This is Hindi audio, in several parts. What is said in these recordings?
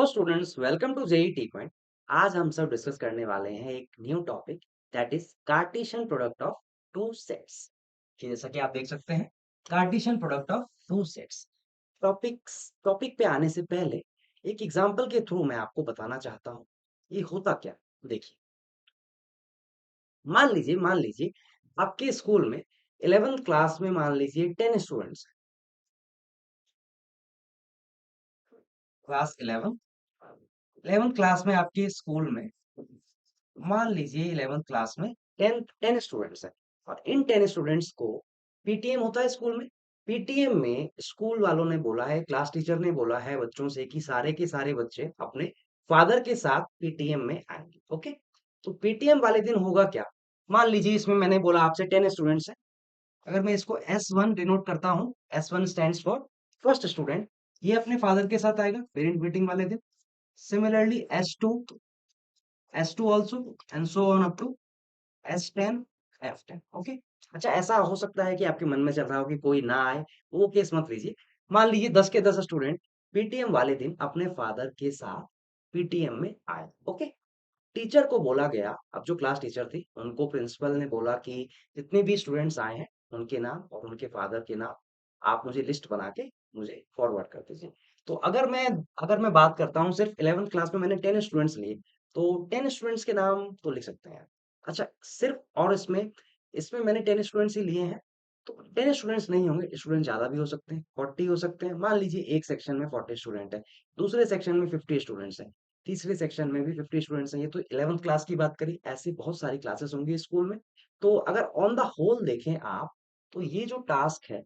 Students, welcome to JEE T point. आज हम सब डिस्कस करने वाले हैं एक new topic, that is Cartesian product of two sets. कि जैसा कि आप देख सकते हैं, Cartesian product of two sets. Topic पे आने से पहले एक एग्जांपल के थ्रू मैं आपको बताना चाहता हूँ ये होता क्या। देखिए, मान लीजिए आपके स्कूल में 11th क्लास में मान लीजिए 10 स्टूडेंट्स। क्लास 11 क्लास में आपके स्कूल में मान लीजिए 11th क्लास में 10 स्टूडेंट्स हैं। और इन 10 स्टूडेंट्स को पीटीएम होता है स्कूल में। पीटीएम में स्कूल वालों ने बोला है, क्लास टीचर ने बोला है बच्चों से कि सारे के सारे बच्चे अपने फादर के साथ पीटीएम में आएंगे। ओके, तो पीटीएम वाले दिन होगा क्या। मान लीजिए इसमें मैंने बोला आपसे 10 स्टूडेंट्स हैं। अगर मैं इसको S1 डिनोट करता हूँ, S1 stands for first student, ये अपने फादर के साथ आएगा पेरेंट मीटिंग वाले दिन। Similarly S2 also and so on up to S10 F10। Okay, अच्छा ऐसा हो सकता है कि आपके मन में चल रहा हो कि कोई ना आए, वो केस मत लीजिए। मान लीजिए 10 के 10 स्टूडेंट पीटीएम वाले दिन अपने फादर के साथ पीटीएम में आए। ओके, टीचर को बोला गया, अब जो क्लास टीचर थी उनको प्रिंसिपल ने बोला कि जितने भी स्टूडेंट्स आए हैं उनके नाम और उनके फादर के नाम आप मुझे लिस्ट बना के मुझे फॉरवर्ड कर दीजिए। तो अगर मैं बात करता हूँ, सिर्फ 11th क्लास में मैंने 10 स्टूडेंट्स लिए, तो 10 स्टूडेंट्स के नाम तो लिख सकते हैं। अच्छा, सिर्फ और इसमें इसमें मैंने 10 स्टूडेंट्स ही लिए हैं, तो 10 स्टूडेंट्स नहीं होंगे, स्टूडेंट ज्यादा भी हो सकते हैं, 40 हो सकते हैं। मान लीजिए एक सेक्शन में 40 स्टूडेंट है, दूसरे सेक्शन में 50 स्टूडेंट्स हैं, तीसरे सेक्शन में भी 50 स्टूडेंट्स हैं। ये तो 11th क्लास की बात करी, ऐसी बहुत सारी क्लासेस होंगी स्कूल में। तो अगर ऑन द होल देखें आप, तो ये जो टास्क है,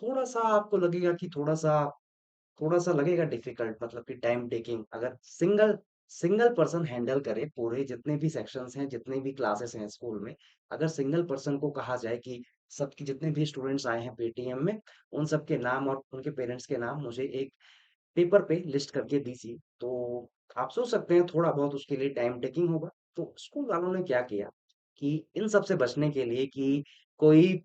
थोड़ा सा आपको लगेगा कि थोड़ा सा लगेगा डिफिकल्ट, मतलब कि टाइम टेकिंग। अगर सिंगल सिंगल पर्सन हैंडल करे पूरे जितने भी सेक्शंस हैं, जितने भी क्लासेस हैं स्कूल में, अगर सिंगल पर्सन को कहा जाए कि सबके जितने भी स्टूडेंट्स आए हैं पेटीएम में, उन सबके नाम और उनके पेरेंट्स के नाम मुझे एक पेपर पे लिस्ट करके दीजिए, तो आप सोच सकते हैं थोड़ा बहुत उसके लिए टाइम टेकिंग होगा। तो स्कूल वालों ने क्या किया कि इन सब से बचने के लिए कि कोई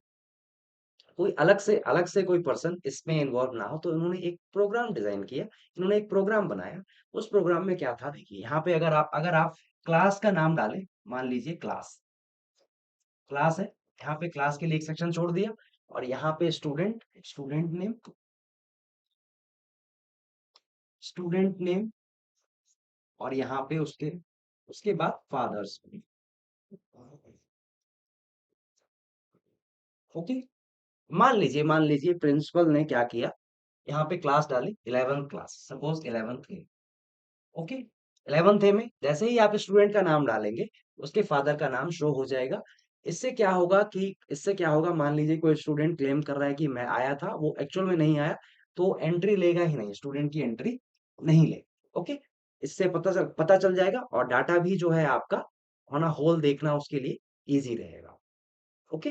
कोई अलग से कोई पर्सन इसमें इन्वॉल्व ना हो, तो इन्होंने एक प्रोग्राम डिजाइन किया, इन्होंने एक प्रोग्राम बनाया। उस प्रोग्राम में क्या था, देखिए यहाँ पे अगर आप क्लास का नाम डालें, मान लीजिए क्लास क्लास है, यहाँ पे क्लास के लिए एक सेक्शन छोड़ दिया, और यहाँ पे स्टूडेंट नेम, और यहाँ पे उसके उसके बाद फादर्स। ओके, मान लीजिए प्रिंसिपल ने क्या किया, यहाँ पे क्लास डाली 11th क्लास, सपोज 11th है। ओके, 11th है में जैसे ही आप स्टूडेंट का नाम डालेंगे, उसके फादर का नाम शो हो जाएगा। इससे क्या होगा, मान लीजिए कोई स्टूडेंट क्लेम कर रहा है कि मैं आया था, वो एक्चुअल में नहीं आया, तो एंट्री लेगा ही नहीं, स्टूडेंट की एंट्री नहीं ले। ओके, इससे पता चल जाएगा, और डाटा भी जो है आपका ऑन अ होल देखना उसके लिए इजी रहेगा। ओके,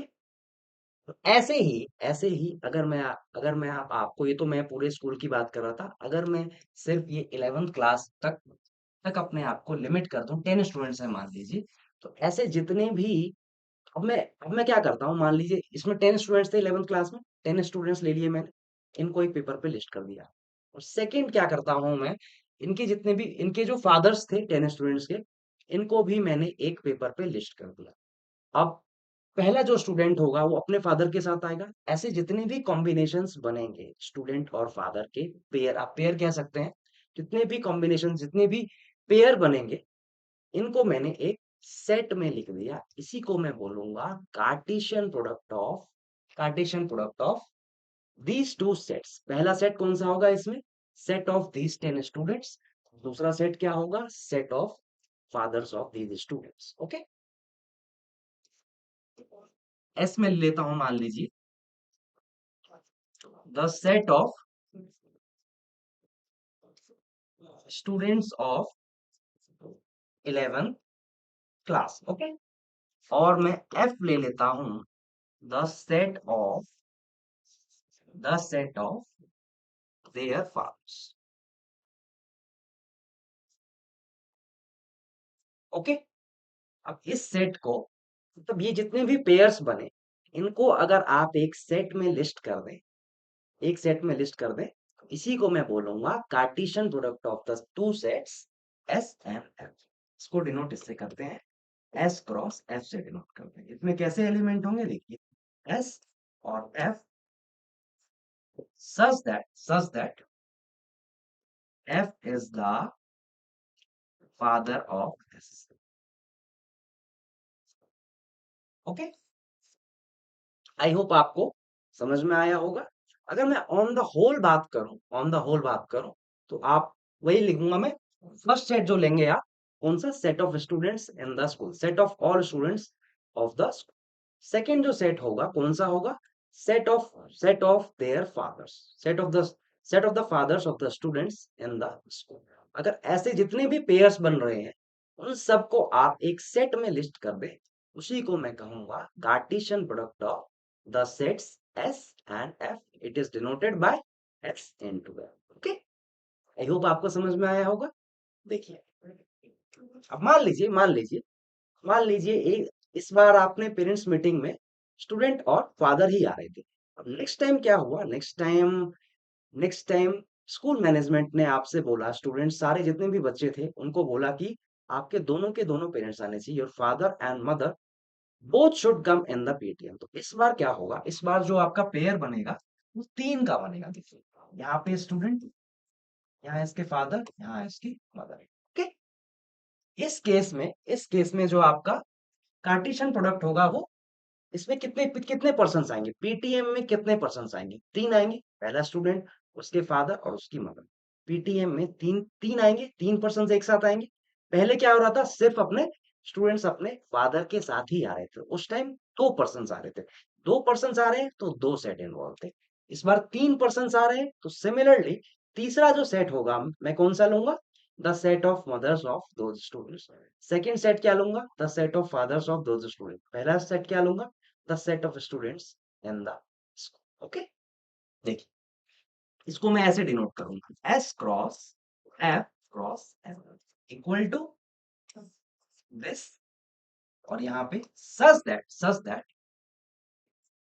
तो ऐसे ही अगर मैं आपको, ये तो मैं पूरे स्कूल की बात कर रहा था, अगर मैं सिर्फ ये 11th क्लास तक अपने आप को लिमिट कर दूं, 10 स्टूडेंट्स हैं मान लीजिए, तो ऐसे जितने भी, अब मैं क्या करता हूँ, मान लीजिए इसमें 10 स्टूडेंट्स थे 11th क्लास में, 10 स्टूडेंट्स ले लिए मैंने, इनको एक पेपर पे लिस्ट कर दिया। और सेकंड क्या करता हूँ मैं, इनके जो फादर्स थे 10 स्टूडेंट्स के, इनको भी मैंने एक पेपर पे लिस्ट कर दिया। अब पहला जो स्टूडेंट होगा वो अपने फादर के साथ आएगा। ऐसे जितने भी कॉम्बिनेशंस बनेंगे स्टूडेंट और फादर के, पेयर, आप पेयर कह सकते हैं, जितने भी कॉम्बिनेशन, जितने भी पेयर बनेंगे, इनको मैंने एक सेट में लिख दिया। इसी को मैं बोलूंगा Cartesian product of these two sets. पहला सेट कौन सा होगा इसमें, सेट ऑफ दीज 10 स्टूडेंट्स। दूसरा सेट क्या होगा, set of fathers of these students. Okay, S में लेता हूं, मान लीजिए the set of students of 11th class. Okay, और मैं एफ ले लेता हूं, the set of their fathers. Okay, अब इस सेट को, मतलब ये जितने भी पेयर्स बने, इनको अगर आप एक सेट में लिस्ट कर दें, इसी को मैं बोलूंगा Cartesian product of the two sets S and F. इसको डिनोट इससे करते हैं, एस क्रॉस एफ से डिनोट करते हैं। इसमें कैसे एलिमेंट होंगे देखिए, एस और F, such that F is the father of S. Okay, I hope आपको समझ में आया होगा। अगर मैं ऑन द होल बात करूं तो आप वही लिखूंगा मैं। फर्स्ट सेट जो लेंगे आप, कौन सा, set of students in the school, set of all students of the school. Second जो सेट होगा कौन सा होगा, set of their fathers, set of the fathers of the students in the school. अगर ऐसे जितने भी पेयर्स बन रहे हैं उन सबको आप एक सेट में लिस्ट कर दें, उसी को मैं कहूंगा Cartesian product of the sets S and F. It is denoted by S into F. Okay? I hope आपको समझ में आया होगा। देखिए, अब मान लीजिए एक इस बार आपने पेरेंट्स मीटिंग में स्टूडेंट और फादर ही आ रहे थे। अब नेक्स्ट टाइम क्या हुआ, नेक्स्ट टाइम स्कूल मैनेजमेंट ने आपसे बोला, स्टूडेंट सारे जितने भी बच्चे थे उनको बोला कि आपके दोनों के दोनों पेरेंट्स आने चाहिए, your father and mother both should come in the PTM. तो इस बार क्या होगा, इस बार जो आपका पेयर बनेगा वो 3 का बनेगा। देखिए, यहाँ पे स्टूडेंट, यहाँ इसके फादर, यहाँ इसकी मदर। ओके, इस केस में जो आपका कार्टेशियन प्रोडक्ट होगा वो, इसमें कितने कितने पर्सन आएंगे, पीटीएम में कितने पर्सन आएंगे, 3 आएंगे। पहला स्टूडेंट, उसके फादर और उसकी मदर। पीटीएम में तीन तीन आएंगे, 3 पर्सन एक साथ आएंगे। पहले क्या हो रहा था, सिर्फ अपने स्टूडेंट्स अपने फादर के साथ ही आ रहे थे, उस टाइम 2 पर्सन आ रहे थे। 2 पर्सन आ रहे हैं तो 2 सेट इन्वॉल्व थे। इस बार 3 पर्सन आ रहे हैं तो सिमिलरली तीसरा जो सेट होगा मैं कौन सा लूंगा, the set of mothers of those students. Second set क्या लूंगा, the set of fathers of those student. पहला सेट क्या लूंगा, the set of students in the school। Okay, देखिए इसको मैं ऐसे डिनोट करूंगा, S cross F cross F equal to this, और यहाँ पे such that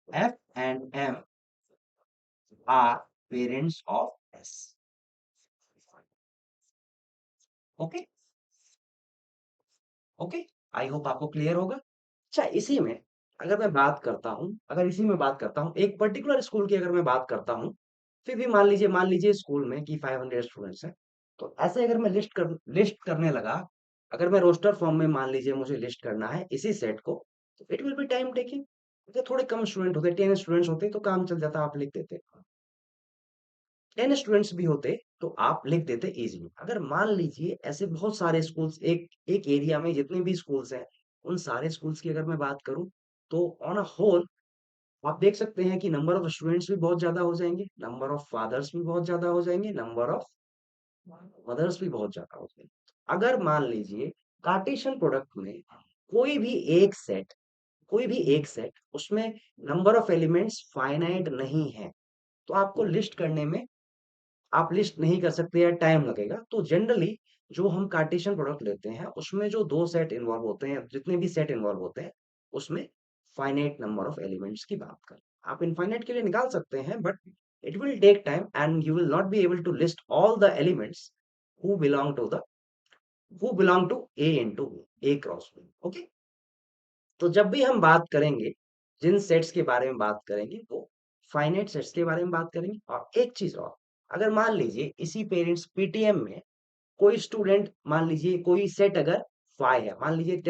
F and M are parents of S। Okay okay, I hope आपको क्लियर होगा। अच्छा, इसी में इसी में बात करता हूँ एक पर्टिकुलर स्कूल की, अगर मैं बात करता हूँ, फिर भी मान लीजिए स्कूल में कि 500 स्टूडेंट्स हैं। तो ऐसे अगर मैं लिस्ट करने लगा, अगर मैं रोस्टर फॉर्म में मान लीजिए मुझे लिस्ट करना है इसी सेट को, तो it will be time taking. अगर थोड़े कम स्टूडेंट होते, 10 स्टूडेंट्स होते तो काम चल जाता, आप लिख देते। 10 स्टूडेंट्स भी होते तो आप लिख देते इजीली। अगर मान लीजिए ऐसे बहुत सारे स्कूल्स एक एक एरिया में जितने भी स्कूल्स हैं, उन सारे स्कूल्स की अगर मैं बात करूं, तो ऑन अ होल आप देख सकते हैं कि नंबर ऑफ स्टूडेंट्स भी बहुत ज्यादा हो जाएंगे, नंबर ऑफ फादर्स भी बहुत ज्यादा हो जाएंगे, नंबर ऑफ मदर्स भी बहुत ज्यादा हो जाएंगे। अगर मान लीजिए कार्टेशियन प्रोडक्ट में कोई भी एक सेट उसमें नंबर ऑफ एलिमेंट्स फाइनाइट नहीं है, तो आपको लिस्ट करने में आप लिस्ट नहीं कर सकते या टाइम लगेगा। तो जनरली जो हम कार्टेशियन प्रोडक्ट लेते हैं उसमें जो 2 सेट इन्वॉल्व होते हैं, जितने भी सेट इन्वॉल्व होते हैं, उसमें फाइनाइट नंबर ऑफ एलिमेंट्स की बात करें। आप इनफाइनाइट के लिए निकाल सकते हैं, but it will take time and you will not be able to list all the elements who belong to the who belong to A into A cross B. Okay, तो जब भी हम बात करेंगे, जिन सेट्स के बारे में बात करेंगे, तो फाइनाइट सेट्स के बारे में बात करेंगे। और एक चीज और, अगर मान लीजिए इसी पेरेंट्स पीटीएम में कोई स्टूडेंट, मान लीजिए कोई सेट अगर 5 है, मान लीजिए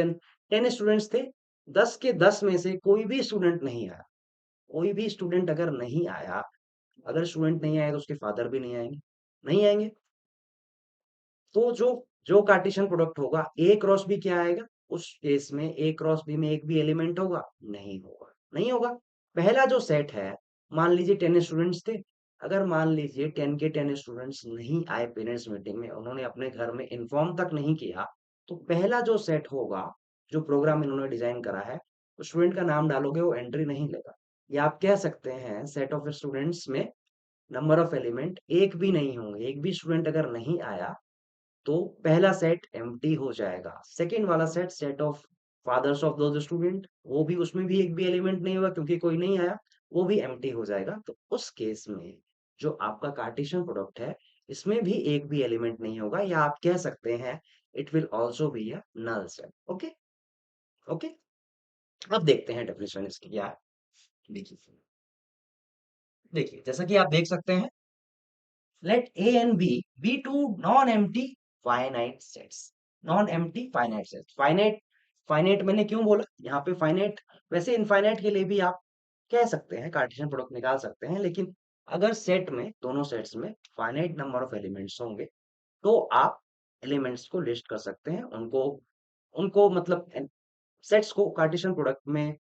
10 स्टूडेंट्स थे, 10 के 10 में से कोई भी स्टूडेंट नहीं आया, कोई भी स्टूडेंट अगर नहीं आया, अगर स्टूडेंट नहीं आया तो उसके फादर भी नहीं आएंगे। तो जो जो कार्टेशियन प्रोडक्ट होगा, ए क्रॉस बी क्या आएगा, उस केस में ए क्रॉस बी में एक भी एलिमेंट होगा, नहीं होगा। पहला जो सेट है, मान लीजिए 10 स्टूडेंट्स थे, अगर मान लीजिए 10 के 10 स्टूडेंट्स नहीं आए पेरेंट्स मीटिंग में, उन्होंने अपने घर में इन्फॉर्म तक नहीं किया, तो पहला जो सेट होगा, जो प्रोग्राम इन्होंने डिजाइन करा है, तो स्टूडेंट का नाम डालोगे वो एंट्री नहीं लेगा। या आप कह सकते हैं सेट ऑफ स्टूडेंट्स में नंबर ऑफ एलिमेंट एक भी नहीं होंगे, एक भी स्टूडेंट अगर नहीं आया तो पहला सेट एम्प्टी हो जाएगा। सेकंड वाला set, set of fathers of those student, वो भी, उसमें भी एक भी एलिमेंट नहीं होगा क्योंकि कोई नहीं आया, वो भी एम्प्टी हो जाएगा। तो उस केस में जो आपका कार्टेशियन प्रोडक्ट है, इसमें भी एक भी एलिमेंट नहीं होगा, या आप कह सकते हैं it will also be a null set. Okay, okay. अब देखते हैं डेफिनेशन इसकी क्या है। देखिए, देखिए जैसा कि आप देख सकते हैं, let A and B be two non-empty finite sets. Non-empty finite sets. Finite, finite मैंने क्यों बोला? यहाँ पे finite, वैसे इनफाइनाइट के लिए भी आप कह सकते हैं, कार्टेशियन प्रोडक्ट निकाल सकते हैं, लेकिन अगर सेट में, दोनों सेट्स में फाइनाइट नंबर ऑफ एलिमेंट्स होंगे, तो आप एलिमेंट्स को लिस्ट कर सकते हैं, उनको उनको मतलब सेट्स को कार्टेशियन प्रोडक्ट में,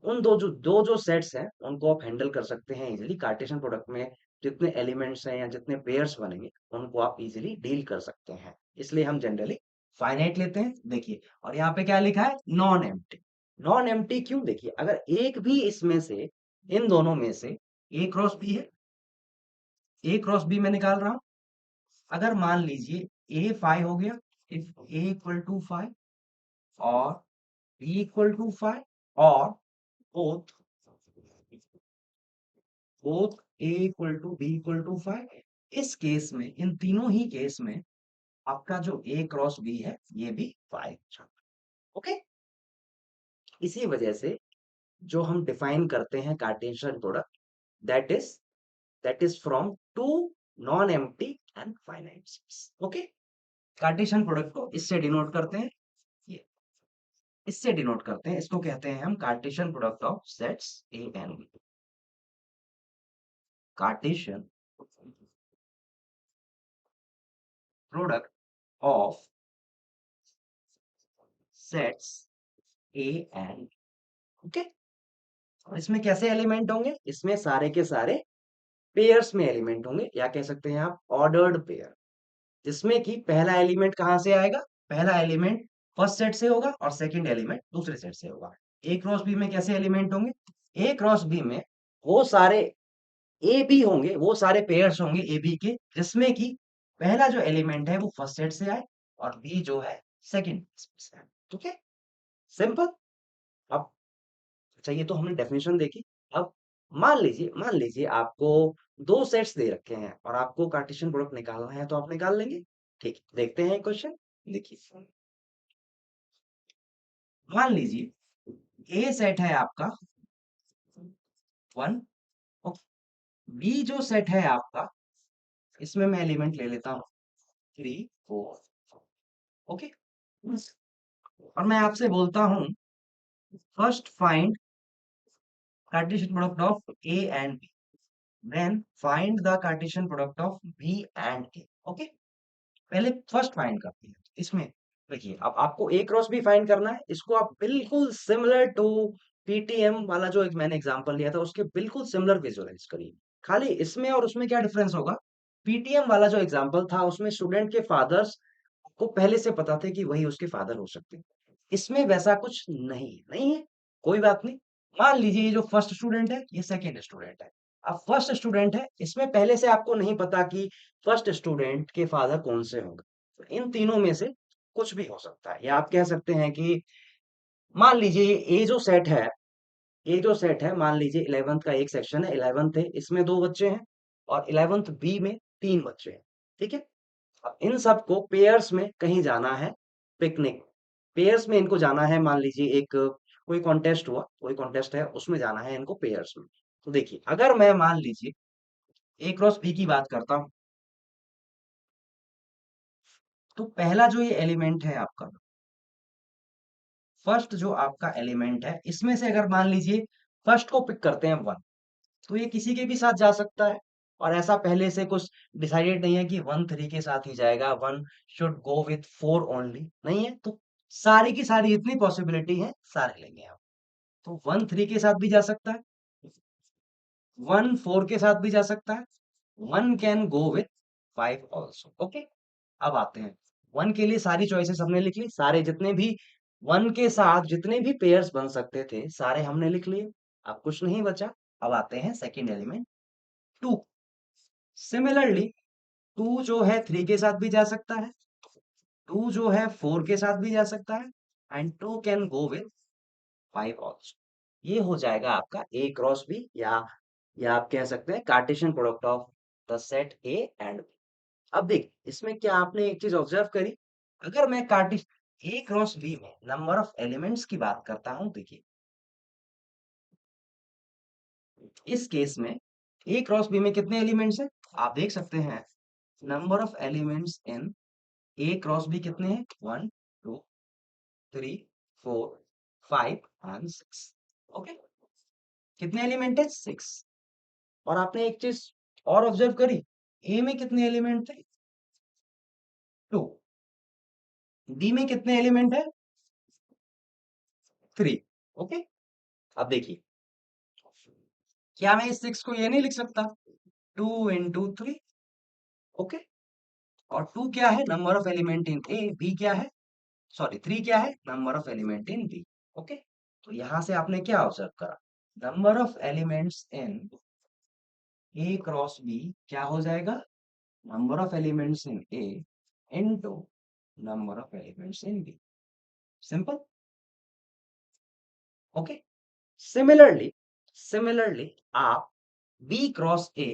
उन दो जो सेट्स हैं उनको आप हैंडल कर सकते हैं इजीली। कार्टेशियन प्रोडक्ट में जितने एलिमेंट्स हैं या जितने पेयर्स बनेंगे उनको आप इजीली डील कर सकते हैं, इसलिए हम जनरली फाइनाइट लेते हैं। देखिए, और यहाँ पे क्या लिखा है? Non empty. नॉन एम्प्टी क्यों? देखिए, अगर एक भी इसमें से, इन दोनों में से ए क्रॉस बी है, ए क्रॉस बी मैं निकाल रहा हूं, अगर मान लीजिए ए 5 हो गया, इफ ए इक्वल टू 5 और बी इक्वल टू 5, और both both A equal to B equal to 5, इस केस में, इन तीनों ही केस में आपका जो ए क्रॉस बी है ये भी 5। ओके, इसी वजह से जो हम डिफाइन करते हैं Cartesian product, that is that is from two non empty and finite sets. Okay, Cartesian product को इससे डिनोट करते हैं, ये इससे डिनोट करते हैं, इसको कहते हैं हम Cartesian product of sets A and B. Cartesian product of sets A and, okay. और इसमें कैसे एलिमेंट होंगे? इसमें सारे के सारे पेयर्स में एलिमेंट होंगे, या कह सकते हैं आप ऑर्डर्ड पेयर, जिसमें कि पहला एलिमेंट कहां से आएगा? पहला एलिमेंट फर्स्ट सेट से होगा और सेकंड एलिमेंट दूसरे सेट से होगा। ए क्रॉस बी में कैसे एलिमेंट होंगे? ए क्रॉस बी में वो सारे ए बी होंगे, वो सारे पेयर्स होंगे ए बी के, जिसमें कि पहला जो एलिमेंट है वो फर्स्ट सेट से आए और बी जो है सेकंड से आए। ठीक है, सिंपल। अब चाहिए तो हमने डेफिनेशन देखी। अब मान लीजिए आपको दो सेट्स दे रखे हैं और आपको कार्टेशियन प्रोडक्ट निकालना है, तो आप निकाल लेंगे। ठीक, देखते हैं क्वेश्चन। देखिए, मान लीजिए ए सेट है आपका 1, बी जो सेट है आपका, इसमें मैं एलिमेंट ले लेता हूं 3 4। ओके, और मैं आपसे बोलता हूं first find Cartesian product of A and B, then find the Cartesian product of B and A. Okay, पहले फर्स्ट फाइंड करते हैं इसमें। देखिए, अब आपको ए क्रॉस बी फाइंड करना है, इसको आप बिल्कुल सिमिलर टू पीटीएम वाला जो एक मैंने एग्जांपल लिया था उसके बिल्कुल सिमिलर विजुअलाइज करिए। खाली इसमें और उसमें क्या डिफरेंस होगा? पीटीएम वाला जो एग्जांपल था उसमें स्टूडेंट के फादर्स को पहले से पता थे कि वही उसके फादर हो सकते हैं। इसमें वैसा कुछ नहीं है, कोई बात नहीं। मान लीजिए ये जो फर्स्ट स्टूडेंट है, ये सेकंड स्टूडेंट है। अब फर्स्ट स्टूडेंट है, इसमें पहले से आपको नहीं पता कि फर्स्ट स्टूडेंट के फादर कौन से होंगे। तो इन तीनों में से कुछ भी हो सकता है, या आप कह सकते हैं कि मान लीजिए ये जो सेट है, मान लीजिए 11th का एक सेक्शन है, 11th है, इसमें 2 बच्चे हैं और 11th बी में 3 बच्चे हैं। ठीक है? अब इन सबको पेयर्स में कहीं जाना है, पिकनिक। पेयर्स में इनको जाना है, मान लीजिए एक कोई कॉन्टेस्ट हुआ, कोई कॉन्टेस्ट है, उसमें जाना है इनको पेयर्स में। तो देखिए, अगर मैं मान लीजिए ए क्रॉस बी की बात करता हूं, तो पहला जो ये एलिमेंट है आपका, फर्स्ट जो आपका एलिमेंट है, इसमें से अगर मान लीजिए फर्स्ट को पिक करते हैं 1, तो ये किसी के भी साथ जा सकता है। और ऐसा पहले से कुछ डिसाइडेड नहीं है कि 1 3 के साथ ही जाएगा, 1 शुड गो विथ 4 ओनली, नहीं है। तो सारी की सारी जितनी पॉसिबिलिटी है सारे लेंगे आप। तो 1 3 के साथ भी जा सकता है, 1 4 के साथ भी जा सकता है, 1 can go with 5 also. Okay, अब आते हैं 1 के लिए सारी चॉइसेस हमने लिख ली, सारे जितने भी 1 के साथ जितने भी पेयर्स बन सकते थे सारे हमने लिख लिए। अब कुछ नहीं बचा। अब आते हैं सेकंड एलिमेंट 2। सिमिलरली 2 जो है 3 के साथ भी जा सकता है, 2 जो है 4 के साथ भी जा सकता है, and 2 can go with 5 also. ये हो जाएगा आपका ए क्रॉस बी, या आप कह सकते हैं Cartesian product of the set A and B. अब देख इसमें क्या आपने एक चीज ऑब्जर्व करी, अगर मैं कार्टिश ए क्रॉस बी में नंबर ऑफ एलिमेंट्स की बात करता हूं, देखिए इस केस में ए क्रॉस बी में कितने एलिमेंट्स हैं, आप देख सकते हैं number of elements in A cross B कितने हैं, 1 2 3 4 5 एंड 6। ओके, कितने एलिमेंट है, 6। और आपने एक चीज और ऑब्जर्व करी, ए में कितने एलिमेंट थे, 2। डी में कितने एलिमेंट है, 3। ओके, अब देखिए क्या मैं इस 6 को ये नहीं लिख सकता, 2 इंटू 3। ओके, और 2 क्या है, number of element in A, B क्या है, सॉरी 3 क्या है, number of element in B. Okay, तो यहां से आपने क्या ऑब्जर्व करा, number of elements in A cross B क्या हो जाएगा, number of elements in A into number of elements in B. Simple. Okay, similarly similarly आप बी क्रॉस ए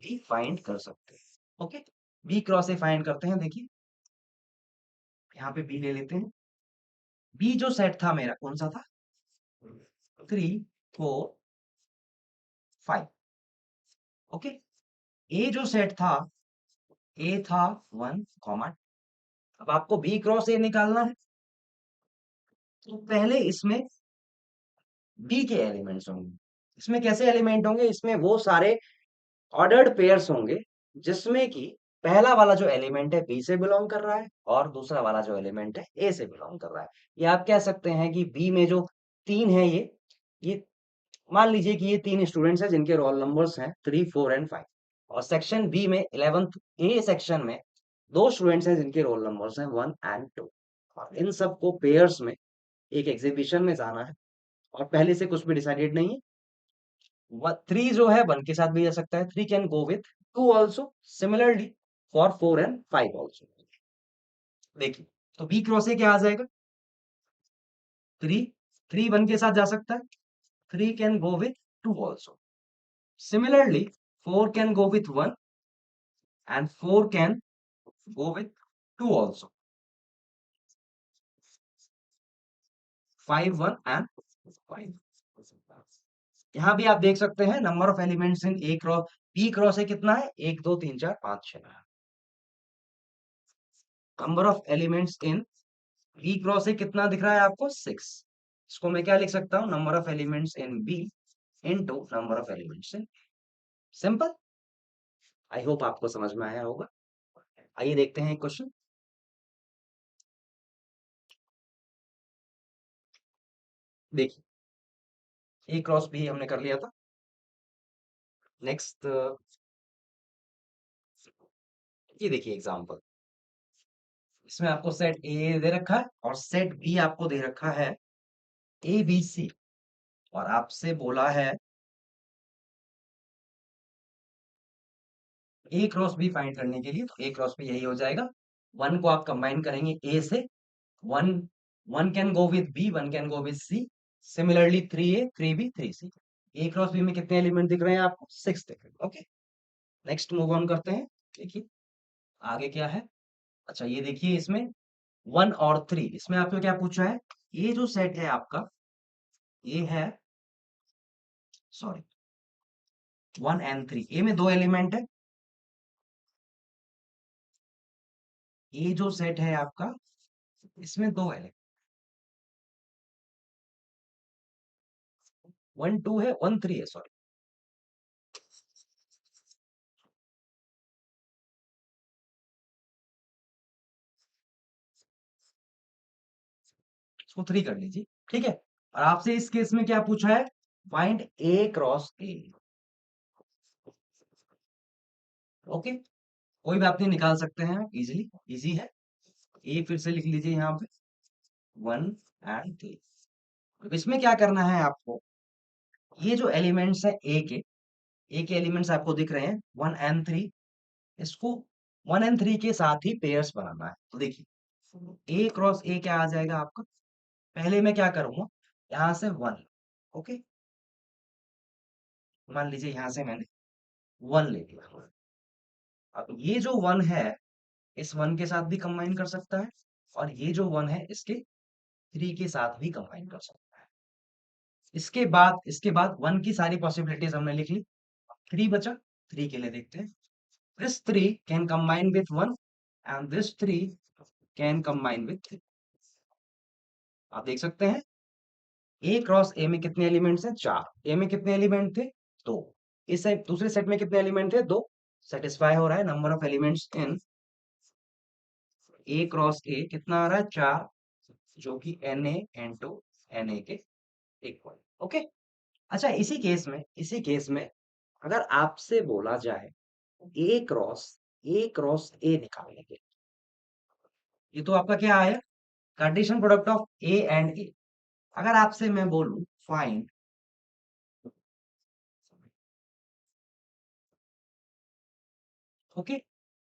भी फाइंड कर सकते हैं। Okay, B cross A find करते हैं, देखिए यहाँ पे बी ले लेते हैं। बी जो सेट था मेरा कौन सा था, 3 4 5। ओके, ए जो सेट था, ए था 1 अब आपको बी क्रॉस ए निकालना है, तो पहले इसमें बी के एलिमेंट्स होंगे। इसमें कैसे एलिमेंट होंगे, इसमें वो सारे ऑर्डर्ड पेयर्स होंगे जिसमें कि पहला वाला जो एलिमेंट है बी से बिलोंग कर रहा है और दूसरा वाला जो एलिमेंट है ए से बिलोंग कर रहा है। ये आप कह सकते हैं कि बी में जो 3 है, ये मान लीजिए कि ये 3 स्टूडेंट्स हैं जिनके रोल नंबर्स हैं 3 4 एंड 5। और सेक्शन बी में 11th ए सेक्शन में 2 स्टूडेंट्स हैं जिनके रोल नंबर्स हैं 1 एंड 2। और इन सबको पेयर्स में एक एग्जीबिशन में जाना है और पहले से कुछ भी डिसाइडेड नहीं है। 3 जो है 1 के साथ भी जा सकता है, 3 can go with 2 also, similarly for 4 and 5 also. देखिए तो बी क्रॉस ए क्या आ जाएगा, 3, 3 1 के साथ जा सकता है, 3 can go with 2 also, similarly 4 can go with 1 and 4 can go with 2 also. 5 1 and 5। यहाँ भी आप देख सकते हैं number of elements in A cross B cross है कितना है, 1 2 3 4 5 6। Number of elements in B cross है कितना दिख रहा है आपको, 6। इसको मैं क्या लिख सकता हूँ, number of elements in B into number of elements in. Simple. I hope आपको समझ में आया होगा। आइए देखते हैं एक क्वेश्चन। देखिए ए क्रॉस बी हमने कर लिया था। नेक्स्ट ये देखिए एग्जांपल, इसमें आपको सेट ए दे रखा है और सेट बी आपको दे रखा है ए बी सी। और आपसे बोला है ए क्रॉस बी फाइंड करने के लिए, तो ए क्रॉस बी यही हो जाएगा, 1 को आप कंबाइन करेंगे ए से, 1 1 can go with B, 1 can go with C, similarly 3 A 3 B 3 C. A cross B में कितने एलिमेंट दिख रहे हैं आपको, 6 दिख रहे हैं। ओके, नेक्स्ट मूव ऑन करते हैं। देखिए आगे क्या है, अच्छा ये देखिए इसमें 1 और 3, इसमें आपको क्या पूछा है, ये जो सेट है आपका, ये है सॉरी 1 एंड 3, ए में 2 एलिमेंट है। ये जो सेट है आपका, इसमें 2 एलिमेंट, 1 2 है, 1 3 है, सॉरी। इसको 3 कर लीजिए, ठीक है। और आपसे इस केस में क्या पूछा है, फाइंड ए क्रॉस ए। ओके, कोई बात नहीं, निकाल सकते हैं आप इजीली, इजी है। ए फिर से लिख लीजिए यहाँ पे, 1 एंड 3। अब इसमें क्या करना है आपको, ये जो एलिमेंट्स है ए के एलिमेंट्स आपको दिख रहे हैं 1 एंड 3, इसको 1 एंड 3 के साथ ही पेयर्स बनाना है। तो देखिए ए क्रॉस ए क्या आ जाएगा आपका, पहले मैं क्या करूंगा, यहां से 1, ओके, मान लीजिए यहां से मैंने 1 ले लिया, अब ये जो वन है इस वन के साथ भी कंबाइन कर सकता है, और ये जो वन है इसके थ्री के साथ भी कंबाइन कर सकता है। इसके बाद वन की सारी पॉसिबिलिटीज हमने लिख ली। थ्री बचा, थ्री के लिए देखते हैं। This three can combine with one and this three can combine with three. आप देख सकते हैं ए क्रॉस ए में कितने एलिमेंट्स हैं? चार। ए में कितने एलिमेंट थे? दो। इस सेट, दूसरे सेट में कितने एलिमेंट थे? दो। सेटिस्फाई हो रहा है number of elements in A cross A कितना आ रहा है? चार, जो कि n A n to n A के इक्वल। ओके। अच्छा, इसी केस में अगर आपसे बोला जाए ए क्रॉस ए निकालने के, ये तो आपका क्या आया? Cartesian product of A and A. अगर आपसे मैं बोलूं फाइंड, ओके,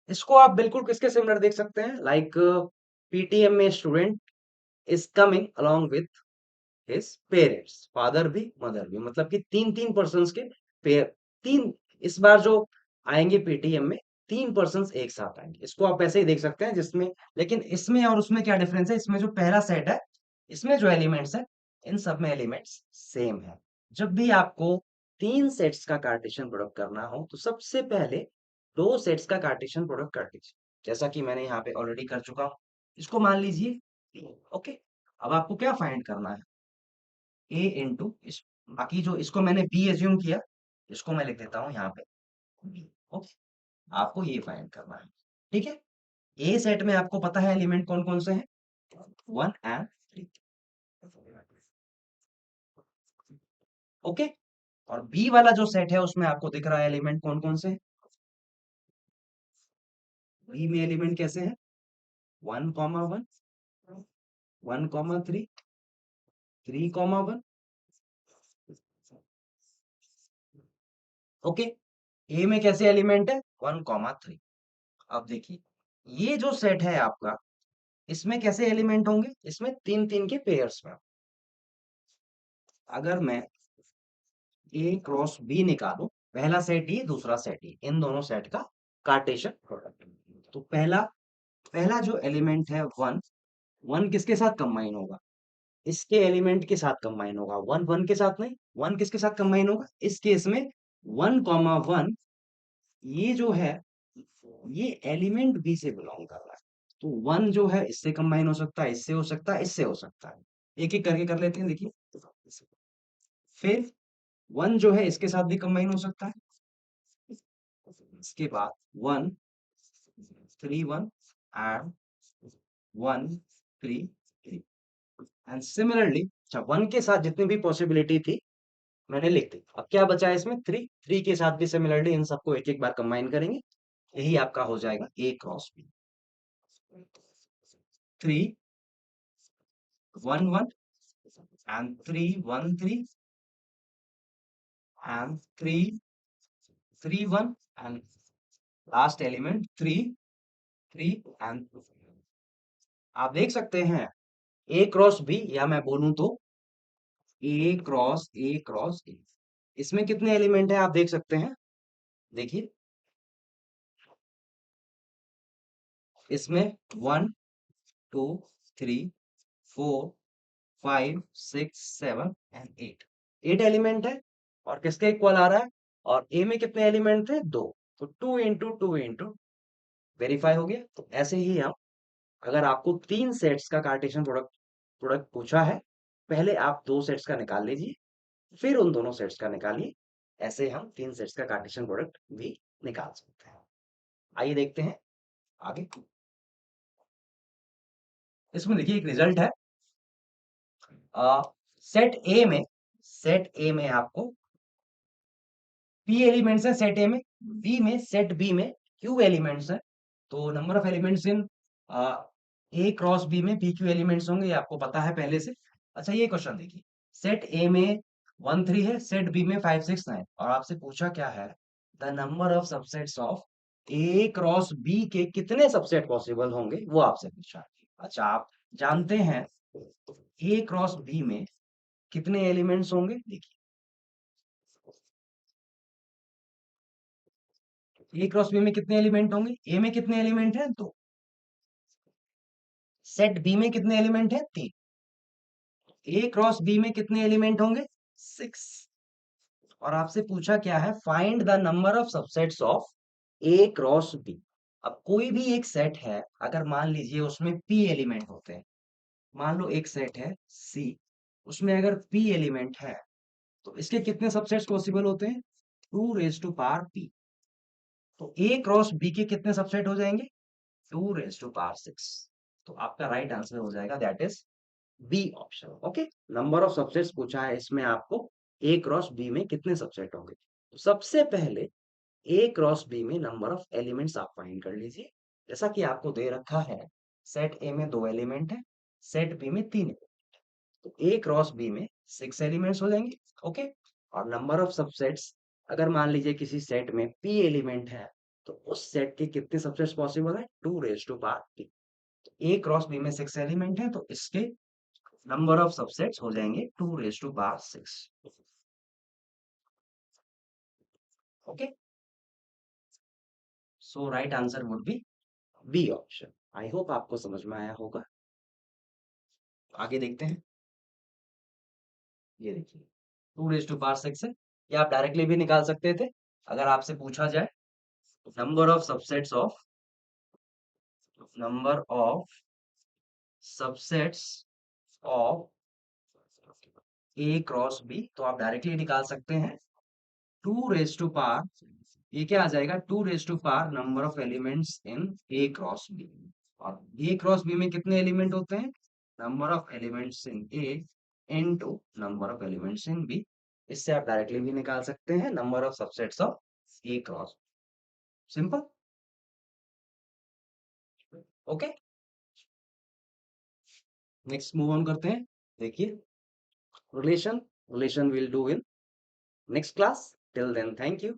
इसको आप बिल्कुल किसके सिमिलर देख सकते हैं? लाइक पीटीएम में student is coming along with his parents, father भी मदर भी, मतलब कि तीन तीन पर्सन के पेयर, तीन, इस बार जो आएंगे पीटीएम में तीन पर्सन एक साथ आएंगे। इसको आप ऐसे ही देख सकते हैं जिसमें, लेकिन इसमें और उसमें क्या डिफरेंस है? इसमें जो पहला सेट है, इसमें जो एलिमेंट्स है, इन सब में एलिमेंट्स सेम है। जब भी आपको तीन सेट्स का कार्टेशियन प्रोडक्ट करना हो तो सबसे पहले दो सेट्स का कार्टेशियन प्रोडक्ट कर लीजिए, जैसा कि मैंने यहाँ पे ऑलरेडी कर चुका हूँ। इसको मान लीजिए। ओके। अब आपको क्या फाइंड करना है? ए इंटू इस, बाकी जो इसको मैंने बी एज्यूम किया, इसको मैं लिख देता हूँ यहाँ पे बी। ओके। आपको ये फाइंड करना है। ठीक है। ए सेट में आपको पता है एलिमेंट कौन कौन से हैं? One and three. ओके। और बी वाला जो सेट है उसमें आपको दिख रहा है एलिमेंट कौन कौन से हैं? बी में एलिमेंट कैसे हैं? One comma one, one comma three, three comma one. Okay. A में कैसे एलिमेंट है? One comma three. अब देखिए, ये जो सेट है आपका, इसमें कैसे एलिमेंट होंगे? इसमें तीन तीन के पेयर्स में। अगर मैं ए क्रॉस बी निकालूं, पहला सेट ये, दूसरा सेट ये, इन दोनों सेट का कार्टेशियन प्रोडक्ट, तो पहला पहला जो एलिमेंट है वन, वन किसके साथ कंबाइन होगा? इसके एलिमेंट के साथ कंबाइन होगा। वन वन के साथ नहीं, वन किसके साथ कंबाइन होगा? इस केस में वन कॉमा वन, ये जो है ये एलिमेंट बी से बिलोंग कर रहा है, तो वन जो है इससे कंबाइन हो सकता है, इससे हो सकता है, इससे हो सकता है। एक एक करके कर लेते हैं, देखिए। फिर वन जो है इसके साथ भी कंबाइन हो सकता है। इसके बाद one, three one and one, three three, and similarly, अच्छा, वन के साथ जितनी भी पॉसिबिलिटी थी मैंने लिख दी। अब क्या बचा है इसमें? थ्री। थ्री के साथ भी सिमिलरली इन सबको एक एक बार कंबाइन करेंगे, यही आपका हो जाएगा A cross B. Three one one and three one three and three three one and last element three three and, आप देख सकते हैं ए क्रॉस बी, या मैं बोलूं तो ए क्रॉस ए। इसमें कितने एलिमेंट है आप देख सकते हैं? देखिए, इसमें one two three four five six seven and eight, eight element है। और किसके इक्वल आ रहा है? और ए में कितने एलिमेंट थे? दो। तो टू इंटू वेरीफाई हो गया। तो ऐसे ही हम, अगर आपको तीन सेट्स का कार्टेशियन प्रोडक्ट प्रोडक्ट पूछा है, पहले आप दो सेट्स का निकाल लीजिए, फिर उन दोनों सेट्स का निकालिए। ऐसे हम तीन सेट्स का कार्टेशियन प्रोडक्ट भी निकाल सकते हैं। आइए देखते हैं आगे। इसमें देखिए एक रिजल्ट है। आ, सेट ए में आपको पी एलिमेंट्स है सेट ए में, सेट बी में क्यू एलिमेंट्स है। तो number of elements in A cross B में पी क्यू एलिमेंट्स होंगे, ये आपको पता है पहले से। अच्छा, ये क्वेश्चन देखिए, सेट ए में वन थ्री है, सेट बी में फाइव सिक्स नाइन, और आपसे पूछा क्या है? The number of subsets of A cross B के कितने सबसेट पॉसिबल होंगे, वो आपसे पूछा है। अच्छा, आप जानते हैं ए क्रॉस बी में कितने एलिमेंट्स होंगे? देखिए, ए क्रॉस बी में कितने एलिमेंट होंगे? ए में कितने एलिमेंट हैं? तो सेट बी में कितने एलिमेंट हैं? 3। ए क्रॉस बी में कितने एलिमेंट होंगे? 6। और आपसे पूछा क्या है? Find the number of subsets of A cross B. अब कोई भी एक सेट है, अगर मान लीजिए उसमें पी एलिमेंट होते हैं, मान लो एक सेट है सी, उसमें अगर पी एलिमेंट है तो इसके कितने सबसेट्स पॉसिबल होते हैं? 2 रेज टू पावर पी। तो ए क्रॉस बी के कितने सबसेट हो जाएंगे? 2 रेज टू पावर 6। तो आपका राइट आंसर हो जाएगा that is B option. Okay, number of subsets पूछा है इसमें आपको, ए क्रॉस बी में कितने सबसेट होंगे। तो सबसे पहले ए क्रॉस बी में नंबर ऑफ एलिमेंट्स आप फाइंड कर लीजिए। जैसा कि आपको दे रखा है, सेट ए में 2 एलिमेंट है, सेट बी में 3 है, तो ए क्रॉस बी में 6 एलिमेंट्स हो जाएंगे। ओके, और नंबर ऑफ सबसेट्स, अगर मान लीजिए किसी सेट में पी एलिमेंट है तो उस सेट के कितने सबसेट्स पॉसिबल है? 2 raise to power P. A cross B में 6 एलिमेंट है तो इसके नंबर ऑफ सबसेट्स हो जाएंगे 2 raise to power 6। Okay, so right answer would be B option. I hope आपको समझ में आया होगा। आगे देखते हैं। ये देखिए 2 रेज टू पावर 6 है, ये आप डायरेक्टली भी निकाल सकते थे। अगर आपसे पूछा जाए number of subsets of number of subsets of A cross B, तो आप डायरेक्टली निकाल सकते हैं 2 रेज टू पावर, ये क्या आ जाएगा? 2 raise to power number of elements in A cross B. और ए क्रॉस बी में कितने एलिमेंट होते हैं? Number of elements in A into number of elements in B. इससे आप डायरेक्टली भी निकाल सकते हैं number of subsets of A cross. Simple. Okay, next move on करते हैं। देखिए relation we'll do in next class. Till then, thank you.